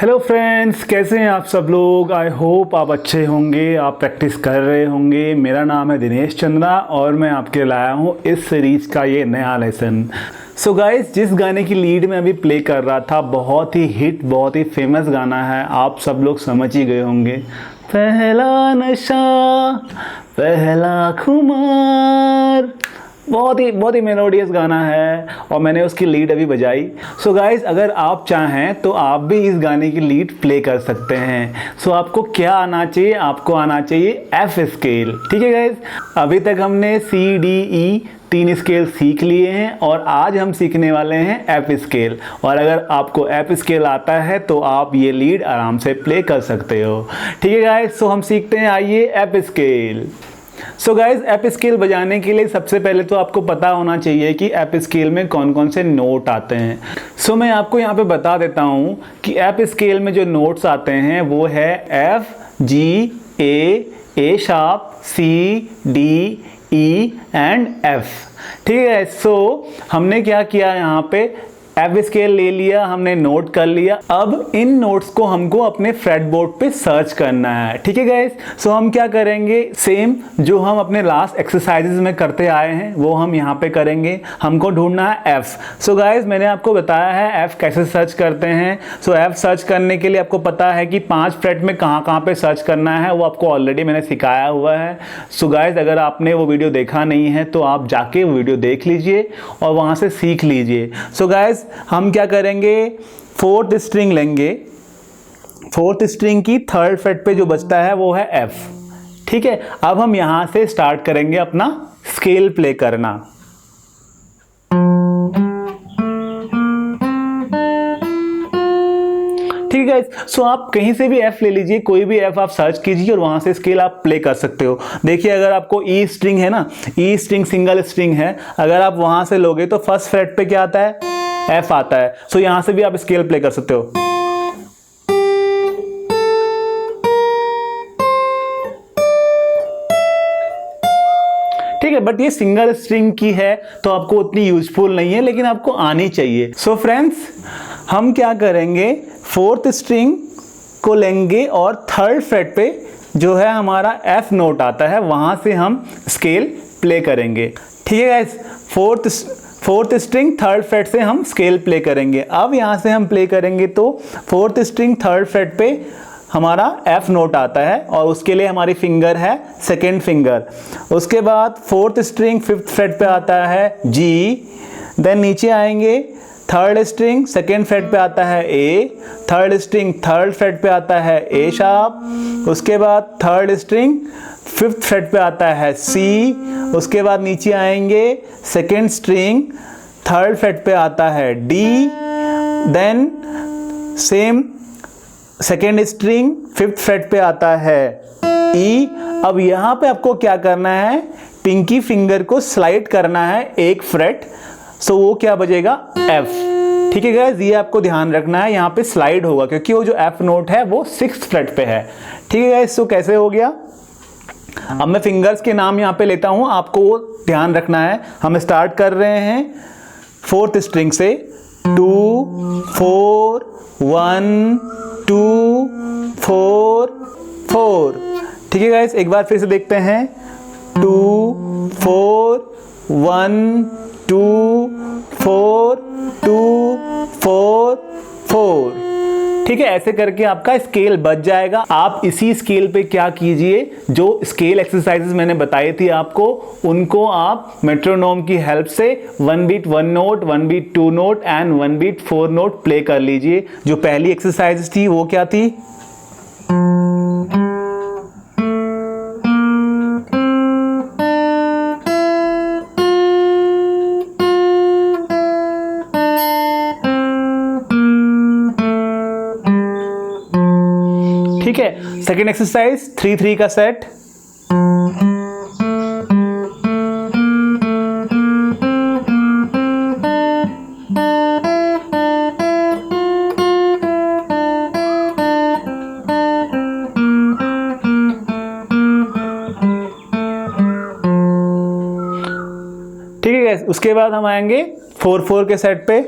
Hello friends, कैसे हैं आप सब लोग। आई होप आप अच्छे होंगे, आप प्रैक्टिस कर रहे होंगे। मेरा नाम है दिनेश चंद्रा और मैं आपके लिए लाया हूँ इस सीरीज़ का ये नया लेसन। सो गाइस, जिस गाने की लीड में अभी प्ले कर रहा था, बहुत ही हिट, बहुत ही फेमस गाना है, आप सब लोग समझ ही गए होंगे। पहला नशा पहला खुमार, बहुत ही मेलोडियस गाना है और मैंने उसकी लीड अभी बजाई। सो गाइस, अगर आप चाहें तो आप भी इस गाने की लीड प्ले कर सकते हैं। सो आपको क्या आना चाहिए, आपको आना चाहिए एफ स्केल। ठीक है गाइस, अभी तक हमने सी डी ई 3 स्केल सीख लिए हैं और आज हम सीखने वाले हैं एफ स्केल। और अगर आपको एफ स्केल आता है तो आप ये लीड आराम से प्ले कर सकते हो। ठीक है गाइस, सो हम सीखते हैं, आइए F scale. So guys, F scale बजाने के लिए सबसे पहले तो आपको पता होना चाहिए कि एफ स्केल में कौन कौन से नोट आते हैं। सो मैं आपको यहाँ पे बता देता हूँ कि एफ स्केल में जो नोट्स आते हैं वो है F, G, A sharp, C, D, E and F. ठीक है, सो हमने क्या किया, यहाँ पे एफ स्केल ले लिया, हमने नोट कर लिया। अब इन नोट्स को हमको अपने फ्रेट बोर्ड पे सर्च करना है। ठीक है गाइस, सो हम क्या करेंगे, सेम जो हम अपने लास्ट एक्सरसाइजेज में करते आए हैं वो हम यहाँ पे करेंगे। हमको ढूंढना है एफ। सो गाइस, मैंने आपको बताया है एफ कैसे सर्च करते हैं। सो एफ सर्च करने के लिए आपको पता है कि 5 फ्रेट में कहाँ पे सर्च करना है, वो आपको ऑलरेडी मैंने सिखाया हुआ है। सो गाइस, अगर आपने वो वीडियो देखा नहीं है तो आप जाके वो वीडियो देख लीजिए और वहाँ से सीख लीजिए। सो गाइस, हम क्या करेंगे, 4th स्ट्रिंग लेंगे। 4th स्ट्रिंग की 3rd फ्रेट पे जो बचता है वो है एफ। ठीक है, अब हम यहां से स्टार्ट करेंगे अपना स्केल प्ले करना। ठीक है, सो आप कहीं से भी एफ ले लीजिए, कोई भी एफ आप सर्च कीजिए और वहां से स्केल आप प्ले कर सकते हो। देखिए, अगर आपको ई स्ट्रिंग है ना, ई स्ट्रिंग सिंगल स्ट्रिंग है, अगर आप वहां से लोगे तो 1st फ्रेट पे क्या आता है, एफ आता है। सो यहां से भी आप स्केल प्ले कर सकते हो। ठीक है, बट ये सिंगल स्ट्रिंग की है तो आपको उतनी यूजफुल नहीं है, लेकिन आपको आनी चाहिए। सो फ्रेंड्स, हम क्या करेंगे, 4th स्ट्रिंग को लेंगे और 3rd फ्रेट पे जो है हमारा एफ नोट आता है, वहां से हम स्केल प्ले करेंगे। ठीक है guys, 4th string 3rd freight से हम स्केल प्ले करेंगे। अब यहाँ से हम प्ले करेंगे तो 4th स्ट्रिंग 3rd फ्रेट पे हमारा एफ नोट आता है और उसके लिए हमारी फिंगर है 2nd फिंगर। उसके बाद 4th स्ट्रिंग 5th फ्रेट पे आता है जी। देन नीचे आएंगे, 3rd स्ट्रिंग 2nd फ्रेट पे आता है ए, 3rd स्ट्रिंग 3rd फ्रेट पे आता है ए शार्प। उसके बाद 3rd स्ट्रिंग 5th फ्रेट पे आता है सी। उसके बाद नीचे आएंगे, 2nd स्ट्रिंग 3rd फ्रेट पे आता है D. Then same 2nd string 5th fret पे आता है ई। अब यहाँ पे आपको क्या करना है, पिंकी फिंगर को स्लाइड करना है 1 फ्रेट। सो वो क्या बजेगा, एफ। ठीक है गाइस, ये आपको ध्यान रखना है, यहाँ पे स्लाइड होगा क्योंकि वो जो एफ नोट है वो 6th फ्रेट पे है। ठीक है गाइस, सो कैसे हो गया। अब मैं फिंगर्स के नाम यहाँ पे लेता हूँ, आपको वो ध्यान रखना है। हम स्टार्ट कर रहे हैं 4th स्ट्रिंग से, 2 4 1 2 4 4। ठीक है गाइस, एक बार फिर से देखते हैं, 2 4 1 2 4 2 4 4। ठीक है, ऐसे करके आपका स्केल बच जाएगा। आप इसी स्केल पे क्या कीजिए, जो स्केल एक्सरसाइजेस मैंने बताई थी आपको, उनको आप मेट्रोनोम की हेल्प से 1 beat 1 note, 1 beat 2 note and 1 beat 4 note play कर लीजिए। जो पहली एक्सरसाइज थी वो क्या थी, ठीक है। सेकेंड एक्सरसाइज 3-3 का सेट। ठीक है, उसके बाद हम आएंगे 4-4 के सेट पे।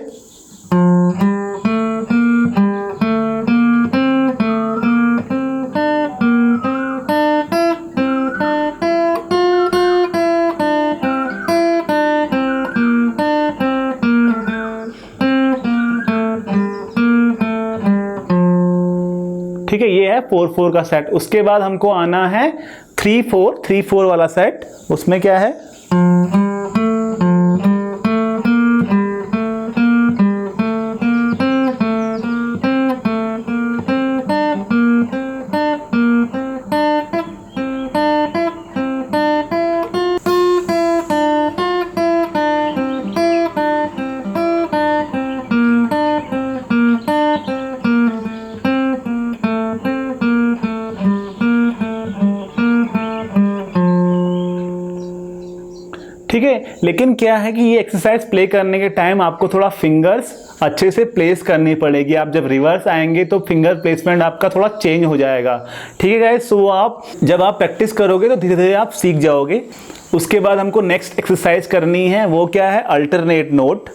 ठीक है, ये है 4-4 का सेट। उसके बाद हमको आना है 3-4 वाला सेट। उसमें क्या है, ठीक है। लेकिन क्या है कि ये एक्सरसाइज प्ले करने के टाइम आपको थोड़ा फिंगर्स अच्छे से प्लेस करनी पड़ेगी। आप जब रिवर्स आएंगे तो फिंगर प्लेसमेंट आपका थोड़ा चेंज हो जाएगा। ठीक है गाइस, सो आप जब आप प्रैक्टिस करोगे तो धीरे धीरे आप सीख जाओगे। उसके बाद हमको नेक्स्ट एक्सरसाइज करनी है, वो क्या है, अल्टरनेट नोट।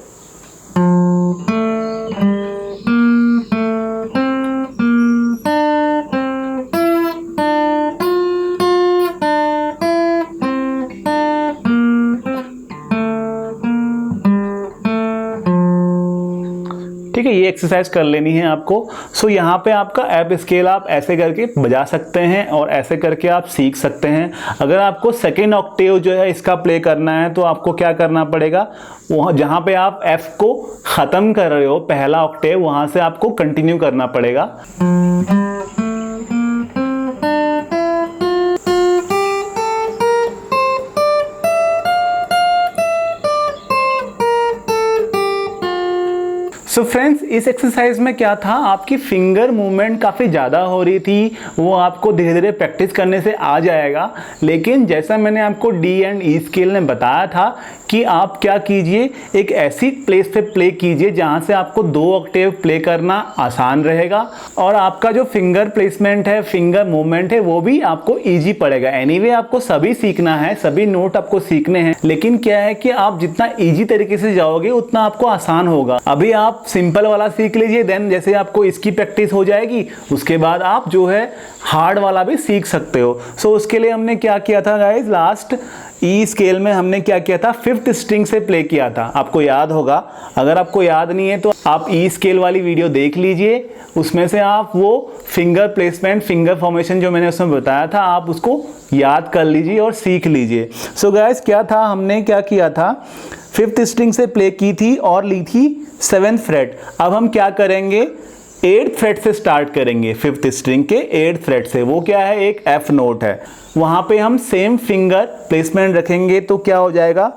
ठीक है, ये एक्सरसाइज कर लेनी है आपको। सो यहाँ पे आपका एफ स्केल आप ऐसे करके बजा सकते हैं और ऐसे करके आप सीख सकते हैं। अगर आपको सेकेंड ऑक्टेव जो है इसका प्ले करना है तो आपको क्या करना पड़ेगा, वहाँ जहाँ पे आप एफ को ख़त्म कर रहे हो पहला ऑक्टेव, वहाँ से आपको कंटिन्यू करना पड़ेगा। सो फ्रेंड्स, इस एक्सरसाइज में क्या था, आपकी फिंगर मूवमेंट काफ़ी ज़्यादा हो रही थी, वो आपको धीरे धीरे प्रैक्टिस करने से आ जाएगा। लेकिन जैसा मैंने आपको डी एंड ई स्केल ने बताया था कि आप क्या कीजिए, एक ऐसी प्लेस पे प्ले कीजिए जहाँ से आपको 2 ऑक्टेव प्ले करना आसान रहेगा और आपका जो फिंगर प्लेसमेंट है, फिंगर मूवमेंट है, वो भी आपको ईजी पड़ेगा। एनीवे आपको सभी सीखना है, सभी नोट आपको सीखने हैं, लेकिन क्या है कि आप जितना ईजी तरीके से जाओगे उतना आपको आसान होगा। अभी आप सिंपल वाला सीख लीजिए, देन जैसे आपको इसकी प्रैक्टिस हो जाएगी उसके बाद आप जो है हार्ड वाला भी सीख सकते हो। सो उसके लिए हमने क्या किया था गाइज, लास्ट ई स्केल में हमने क्या किया था, 5th स्ट्रिंग से प्ले किया था, आपको याद होगा। अगर आपको याद नहीं है तो आप ई स्केल वाली वीडियो देख लीजिए, उसमें से आप वो फिंगर प्लेसमेंट, फिंगर फॉर्मेशन जो मैंने उसमें बताया था, आप उसको याद कर लीजिए और सीख लीजिए। सो गाइज क्या था, हमने क्या किया था, 5th स्ट्रिंग से प्ले की थी और ली थी 7th फ्रेट। अब हम क्या करेंगे, 8th फ्रेट से स्टार्ट करेंगे, 5th स्ट्रिंग के 8th फ्रेट से। वो क्या है, एक एफ नोट है, वहां पे हम सेम फिंगर प्लेसमेंट रखेंगे तो क्या हो जाएगा,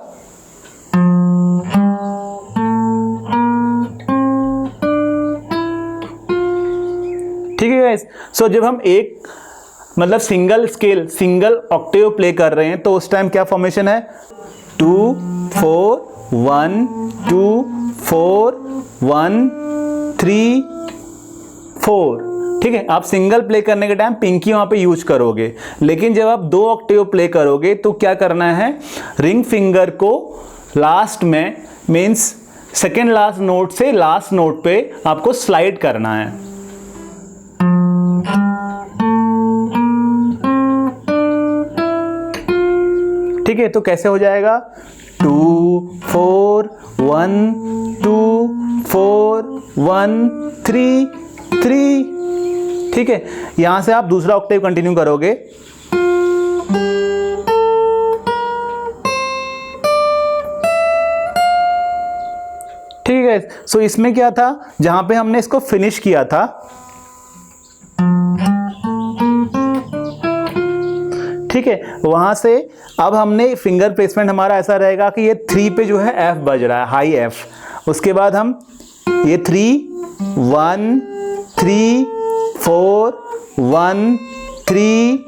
ठीक है गाइस। सो जब हम एक मतलब single scale, single Octave play कर रहे हैं तो उस टाइम क्या फॉर्मेशन है, 2 4 1 2 4 1 3 4। ठीक है, आप सिंगल प्ले करने के टाइम पिंकी वहां पे यूज करोगे, लेकिन जब आप 2 ऑक्टेव प्ले करोगे तो क्या करना है, रिंग फिंगर को लास्ट में, मींस सेकेंड लास्ट नोट से लास्ट नोट पे आपको स्लाइड करना है। ठीक है, तो कैसे हो जाएगा, 2 4 1 2 4 1 3 3। ठीक है, यहां से आप दूसरा ऑक्टेव कंटिन्यू करोगे। ठीक है, सो इसमें क्या था, जहां पे हमने इसको फिनिश किया था, ठीक है, वहां से अब हमने फिंगर प्लेसमेंट हमारा ऐसा रहेगा कि ये 3 पे जो है एफ बज रहा है, हाई एफ। उसके बाद हम ये 3 1 3 4 1 3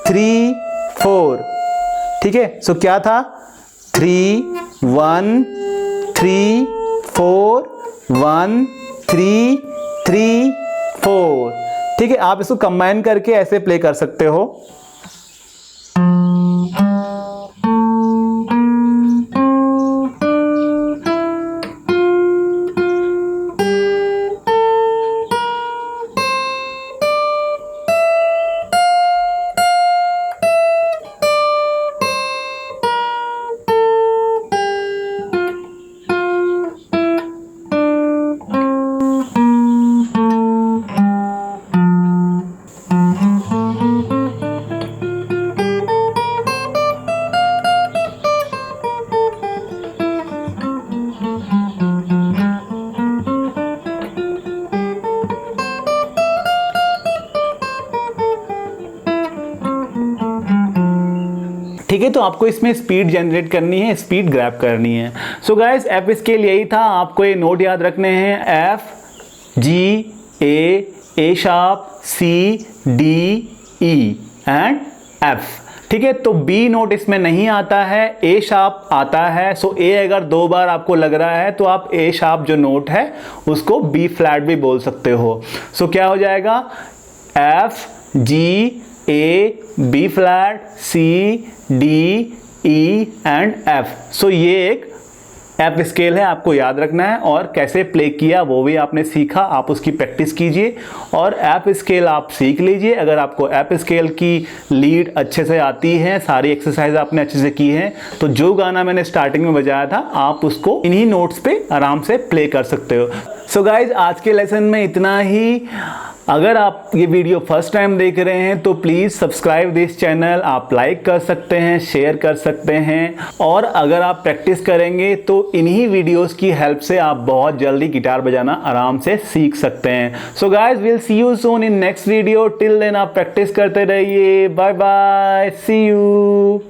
3 4। ठीक है, सो क्या था, 3 1 3 4 1 3 3 4। ठीक है, आप इसको कंबाइन करके ऐसे प्ले कर सकते हो। है, तो आपको इसमें स्पीड जनरेट करनी है, स्पीड ग्रैब करनी है। सो गाइस एफ स्केल यही था, आपको ये नोट याद रखने हैं, F G A sharp C D E and F. ठीक है, तो बी नोट इसमें नहीं आता है, ए शार्प आता है। सो ए अगर 2 बार आपको लग रहा है तो आप ए शार्प जो नोट है उसको बी फ्लैट भी बोल सकते हो। सो क्या हो जाएगा, F G A B flat C D E and F. So ये एक एफ स्केल है, आपको याद रखना है, और कैसे प्ले किया वो भी आपने सीखा, आप उसकी प्रैक्टिस कीजिए और एफ स्केल आप सीख लीजिए। अगर आपको एफ स्केल की लीड अच्छे से आती है, सारी एक्सरसाइज आपने अच्छे से की है, तो जो गाना मैंने स्टार्टिंग में बजाया था आप उसको इन्हीं नोट्स पे आराम से प्ले कर सकते हो। सो गाइज आज के लेसन में इतना ही। अगर आप ये वीडियो फर्स्ट टाइम देख रहे हैं तो प्लीज़ सब्सक्राइब दिस चैनल, आप लाइक कर सकते हैं, शेयर कर सकते हैं, और अगर आप प्रैक्टिस करेंगे तो इन्हीं वीडियोस की हेल्प से आप बहुत जल्दी गिटार बजाना आराम से सीख सकते हैं। So guys will see you soon in next video, till then आप प्रैक्टिस करते रहिए। Bye bye, see you.